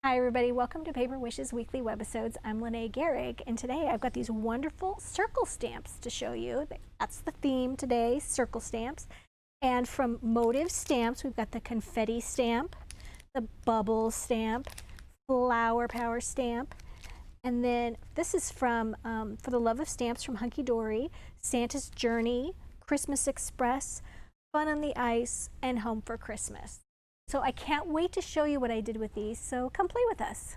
Hi everybody, welcome to Paper Wishes Weekly Webisodes. I'm Lene Gehrig, and today I've got these wonderful circle stamps to show you. That's the theme today, circle stamps. And from Motive Stamps, we've got the confetti stamp, the bubble stamp, flower power stamp, and then this is from For the Love of Stamps from Hunky Dory, Santa's Journey, Christmas Express, Fun on the Ice, and Home for Christmas. So I can't wait to show you what I did with these, so come play with us.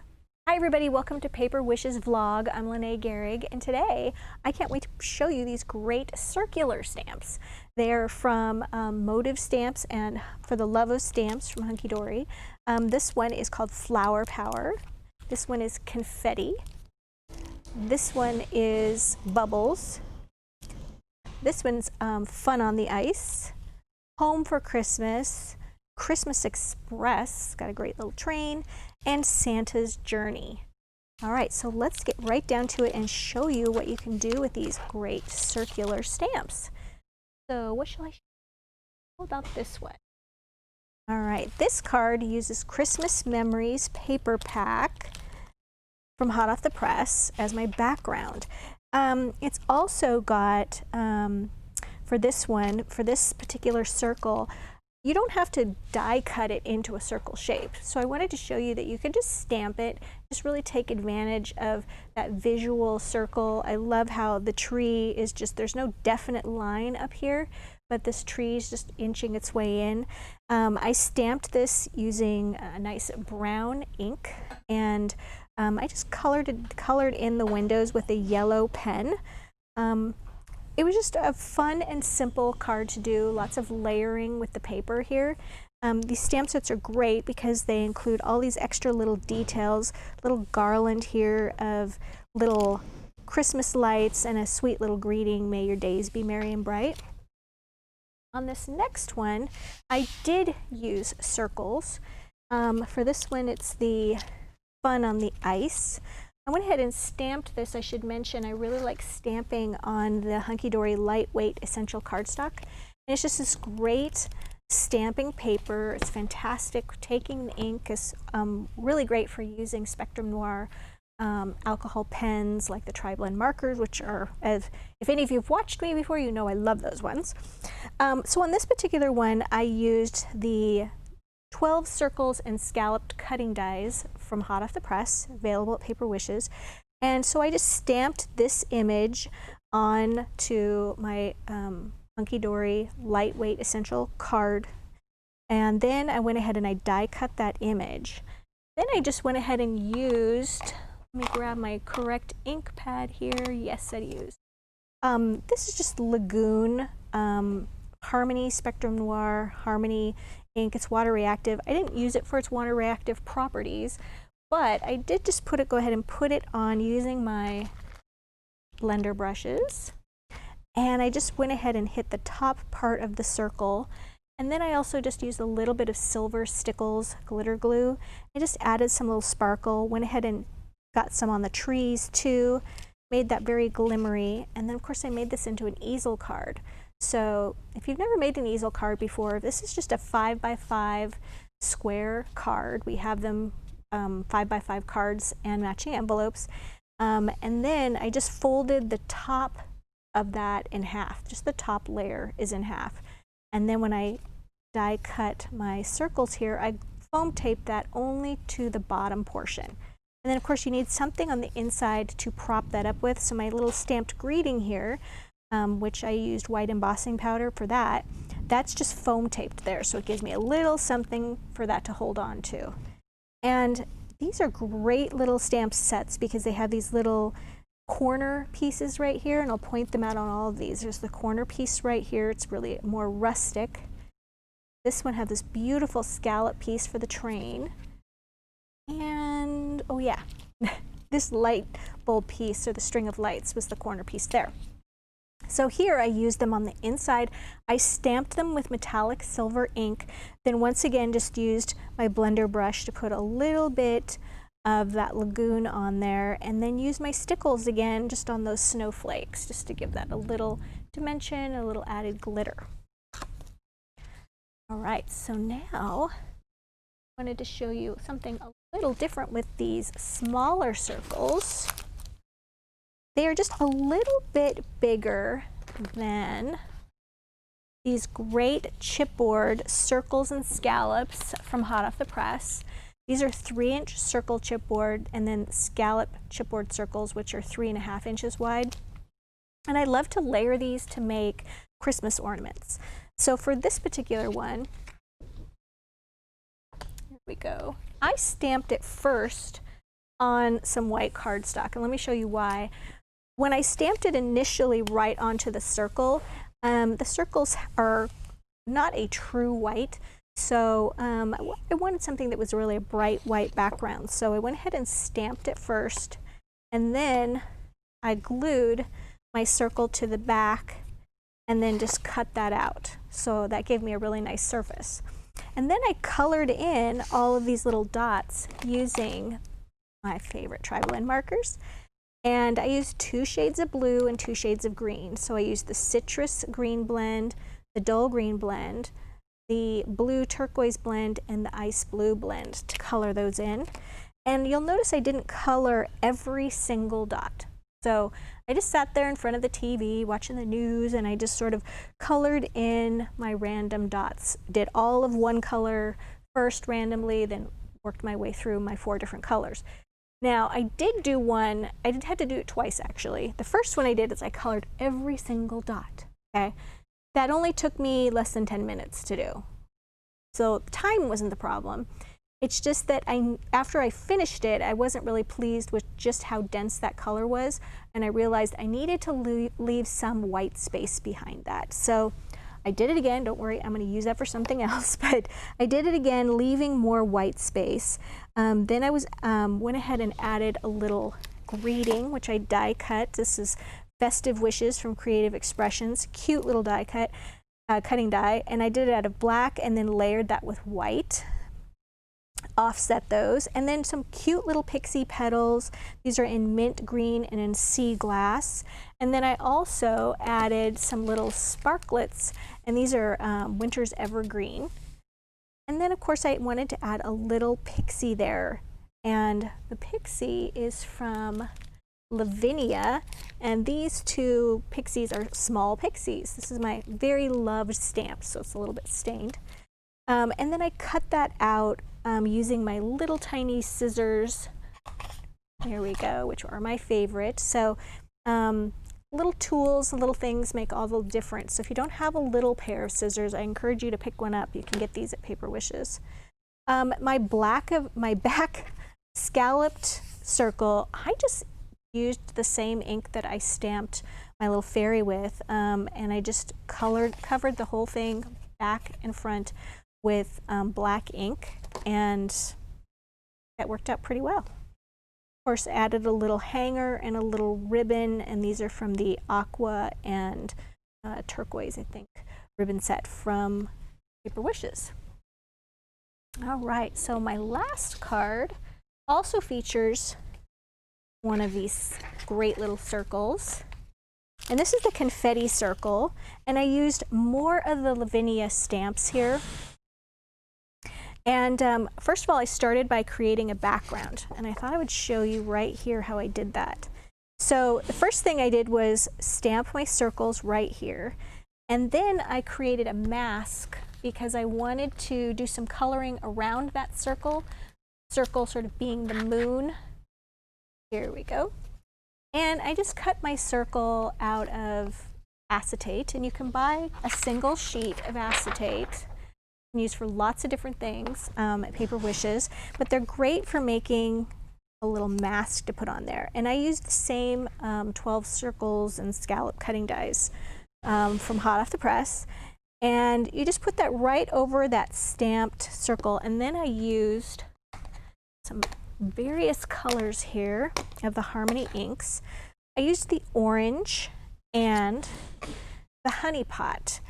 Hi everybody, welcome to Paper Wishes Vlog. I'm Lene Gehrig, and today I can't wait to show you these great circular stamps. They're from Motive Stamps and For the Love of Stamps from Hunky Dory. This one is called Flower Power. This one is Confetti. This one is Bubbles. This one's Fun on the Ice. Home for Christmas. Christmas Express, got a great little train, and Santa's Journey. All right, so let's get right down to it and show you what you can do with these great circular stamps. So what shall I show you? How about this one? All right, this card uses Christmas Memories paper pack from hot off the press as my background. It's also got, for this one, for this particular circle, you don't have to die cut it into a circle shape. So I wanted to show you that you can just stamp it, just really take advantage of that visual circle. I love how the tree is just, there's no definite line up here, but this tree is just inching its way in. I stamped this using a nice brown ink, and I just colored in the windows with a yellow pen. It was just a fun and simple card to do, lots of layering with the paper here. These stamp sets are great because they include all these extra little details, little garland here of little Christmas lights and a sweet little greeting, may your days be merry and bright. On this next one, I did use circles. For this one, it's the Fun on the Ice. I went ahead and stamped this. I should mention I really like stamping on the Hunky Dory lightweight essential cardstock. And it's just this great stamping paper. It's fantastic. Taking the ink is really great for using Spectrum Noir alcohol pens like the tri-blend markers, which are, if any of you have watched me before, you know I love those ones. So on this particular one, I used the 12 circles and scalloped cutting dies from hot off the press, available at Paper Wishes. And so I just stamped this image on to my Hunky Dory lightweight essential card. And then I went ahead and I die cut that image. Then I just went ahead and used, let me grab my correct ink pad here. Yes, I used. This is just Lagoon Harmony Spectrum Noir Harmony ink. It's water reactive. I didn't use it for its water reactive properties, but I did just go ahead and put it on using my blender brushes. And I just went ahead and hit the top part of the circle. And then I also just used a little bit of Silver Stickles glitter glue. I just added some little sparkle, went ahead and got some on the trees too, made that very glimmery. And then of course I made this into an easel card. So if you've never made an easel card before, this is just a 5x5 square card. We have them 5x5 cards and matching envelopes. And then I just folded the top of that in half. Just the top layer is in half. And then when I die cut my circles here, I foam taped that only to the bottom portion. And then of course you need something on the inside to prop that up with. So my little stamped greeting here, which I used white embossing powder for that, that's just foam taped there. So it gives me a little something for that to hold on to. And these are great little stamp sets because they have these little corner pieces right here, and I'll point them out on all of these. There's the corner piece right here. It's really more rustic. This one has this beautiful scallop piece for the train. And, oh yeah, this light bulb piece, or the string of lights, was the corner piece there. So here I used them on the inside. I stamped them with metallic silver ink, then once again just used my blender brush to put a little bit of that lagoon on there, and then use my stickles again just on those snowflakes, just to give that a little dimension, a little added glitter. All right, so now I wanted to show you something a little different with these smaller circles. They are just a little bit bigger than these great chipboard circles and scallops from hot off the press. These are 3-inch circle chipboard and then scallop chipboard circles, which are 3.5 inches wide. And I love to layer these to make Christmas ornaments. So for this particular one, here we go. I stamped it first on some white cardstock, and let me show you why. When I stamped it initially right onto the circle, the circles are not a true white, so I wanted something that was really a bright white background. So I went ahead and stamped it first, and then I glued my circle to the back and then just cut that out. So that gave me a really nice surface. And then I colored in all of these little dots using my favorite tri-blend markers. And I used 2 shades of blue and 2 shades of green. So I used the citrus green blend, the dull green blend, the blue turquoise blend, and the ice blue blend to color those in. And you'll notice I didn't color every single dot. So I just sat there in front of the TV watching the news, and I just sort of colored in my random dots. Did all of one color first randomly, then worked my way through my 4 different colors. Now, I did do one, I had to do it twice actually. The first one I did is I colored every single dot, okay? That only took me less than 10 minutes to do. So time wasn't the problem. It's just that after I finished it, I wasn't really pleased with just how dense that color was, and I realized I needed to leave some white space behind that. So I did it again. Don't worry, I'm going to use that for something else, but I did it again, leaving more white space. Then I went ahead and added a little greeting, which I die cut. This is Festive Wishes from Creative Expressions. Cute little die cut, cutting die, and I did it out of black and then layered that with white. Offset those, and then some cute little pixie petals. These are in mint green and in sea glass. And then I also added some little sparklets, and these are Winter's Evergreen. And then of course I wanted to add a little pixie there, and the pixie is from Lavinia, and these 2 pixies are small pixies. This is my very loved stamp, so it's a little bit stained. And then I cut that out using my little tiny scissors. Here we go, which are my favorite. So little tools, little things make all the difference. So if you don't have a little pair of scissors, I encourage you to pick one up. You can get these at Paper Wishes. My back scalloped circle, I just used the same ink that I stamped my little fairy with, and I just covered the whole thing back and front with black ink, and that worked out pretty well. Of course, added a little hanger and a little ribbon, and these are from the aqua and turquoise, I think, ribbon set from Paper Wishes. All right, so my last card also features one of these great little circles. And this is the confetti circle, and I used more of the Lavinia stamps here. And first of all, I started by creating a background, and I thought I would show you right here how I did that. So the first thing I did was stamp my circles right here, and then I created a mask because I wanted to do some coloring around that circle sort of being the moon. Here we go. And I just cut my circle out of acetate, and you can buy a single sheet of acetate and use for lots of different things at Paper Wishes, but they're great for making a little mask to put on there. And I used the same 12 circles and scallop cutting dies from hot off the press, and you just put that right over that stamped circle. And then I used some various colors here of the Harmony inks. I used the orange and the honey pot.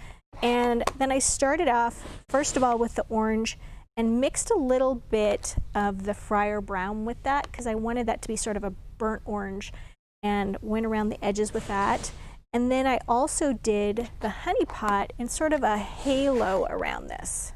And then I started off, first of all, with the orange and mixed a little bit of the Friar Brown with that because I wanted that to be sort of a burnt orange, and went around the edges with that. And then I also did the honey pot in sort of a halo around this.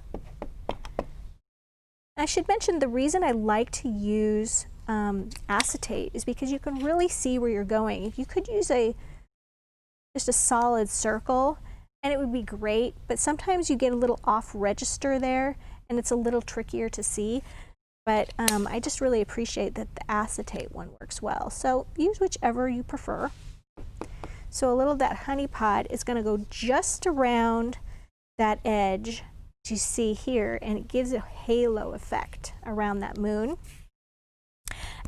I should mention the reason I like to use acetate is because you can really see where you're going. You could use just a solid circle and it would be great, but sometimes you get a little off register there and it's a little trickier to see. But I just really appreciate that the acetate one works well. So use whichever you prefer. So a little of that honey pot is going to go just around that edge you see here, and it gives a halo effect around that moon.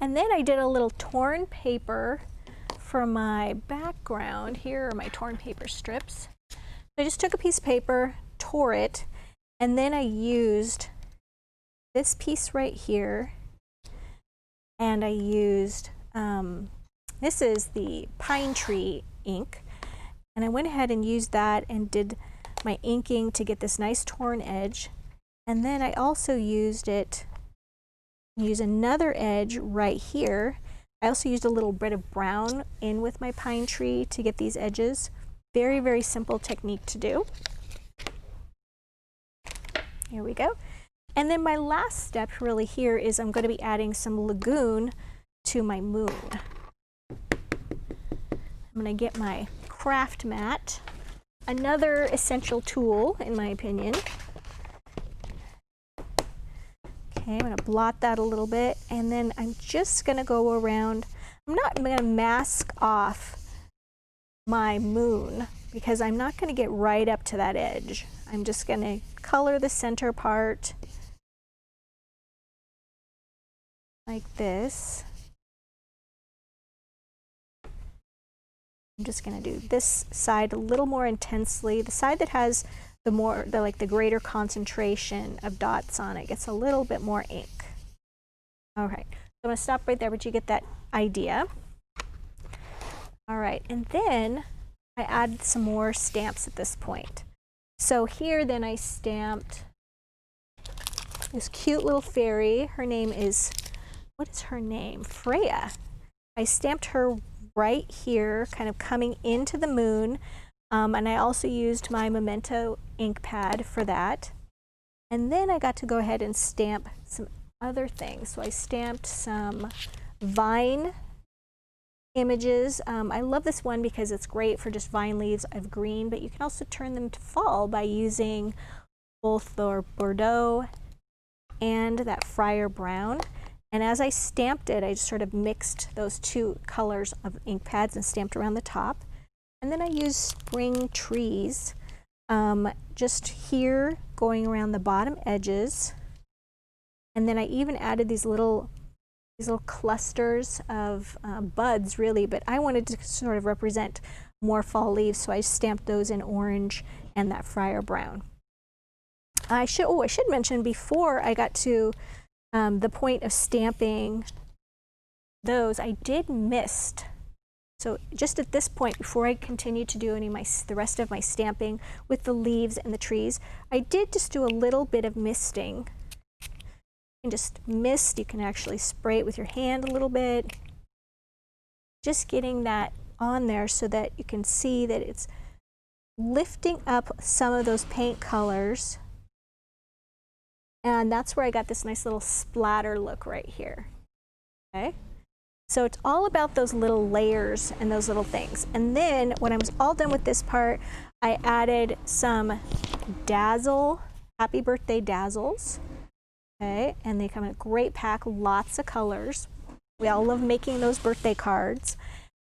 And then I did a little torn paper for my background. Here are my torn paper strips. I just took a piece of paper, tore it, and then I used this piece right here, and I used, this is the pine tree ink, and I went ahead and used that and did my inking to get this nice torn edge. And then I also used another edge right here. I also used a little bit of brown in with my pine tree to get these edges. Very, very simple technique to do. Here we go. And then my last step really here is I'm going to be adding some lagoon to my moon. I'm going to get my craft mat, another essential tool in my opinion. Okay, I'm going to blot that a little bit, and then I'm just going to go around. I'm not going to mask off my moon because I'm not going to get right up to that edge. I'm just going to color the center part like this. I'm just going to do this side a little more intensely. The side that has the greater concentration of dots on it gets a little bit more ink. All right, so I'm going to stop right there, but you get that idea. All right, and then I added some more stamps at this point. So here then I stamped this cute little fairy. Her name is, what is her name? Freya. I stamped her right here, kind of coming into the moon, and I also used my Memento ink pad for that. And then I got to go ahead and stamp some other things. So I stamped some vine images. I love this one because it's great for just vine leaves of green, but you can also turn them to fall by using both the Bordeaux and that Friar Brown. And as I stamped it, I just sort of mixed those two colors of ink pads and stamped around the top. And then I used spring trees just here going around the bottom edges. And then I even added these little clusters of buds really, but I wanted to sort of represent more fall leaves, so I stamped those in orange and that Friar Brown. I should mention before I got to the point of stamping those, I did mist. So just at this point, before I continue to do the rest of my stamping with the leaves and the trees, I did just do a little bit of misting. You can just mist, you can actually spray it with your hand a little bit. Just getting that on there so that you can see that it's lifting up some of those paint colors. And that's where I got this nice little splatter look right here. Okay, so it's all about those little layers and those little things. And then when I was all done with this part, I added some Dazzle, Happy Birthday Dazzles. Okay, and they come in a great pack, lots of colors. We all love making those birthday cards.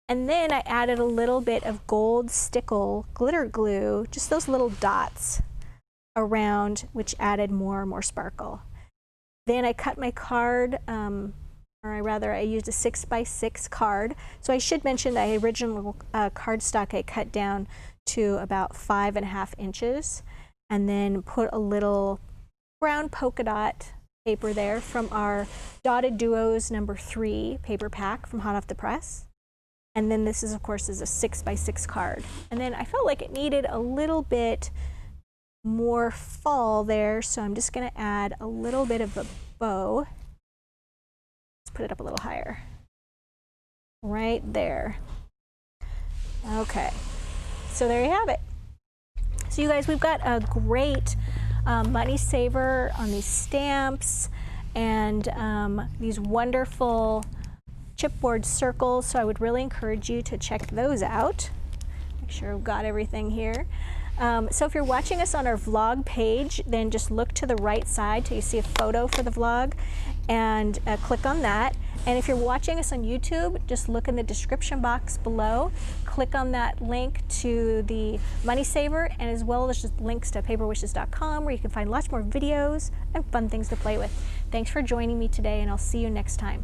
And then I added a little bit of gold stickle glitter glue, just those little dots around, which added more and more sparkle. Then I cut my card, I used a 6x6 card. So I should mention the original cardstock I cut down to about 5.5 inches, and then put a little brown polka dot paper there from our Dotted Duos #3 paper pack from Hot Off the Press. And then this is, of course, is a 6x6 card. And then I felt like it needed a little bit more fall there, so I'm just going to add a little bit of a bow. Let's put it up a little higher. Right there. Okay, so there you have it. So you guys, we've got a great money saver on these stamps. and these wonderful chipboard circles, so I would really encourage you to check those out. Make sure I've got everything here. So if you're watching us on our vlog page, then just look to the right side till you see a photo for the vlog and click on that. And if you're watching us on YouTube, just look in the description box below, click on that link to the Money Saver, and as well as just links to paperwishes.com where you can find lots more videos and fun things to play with. Thanks for joining me today, and I'll see you next time.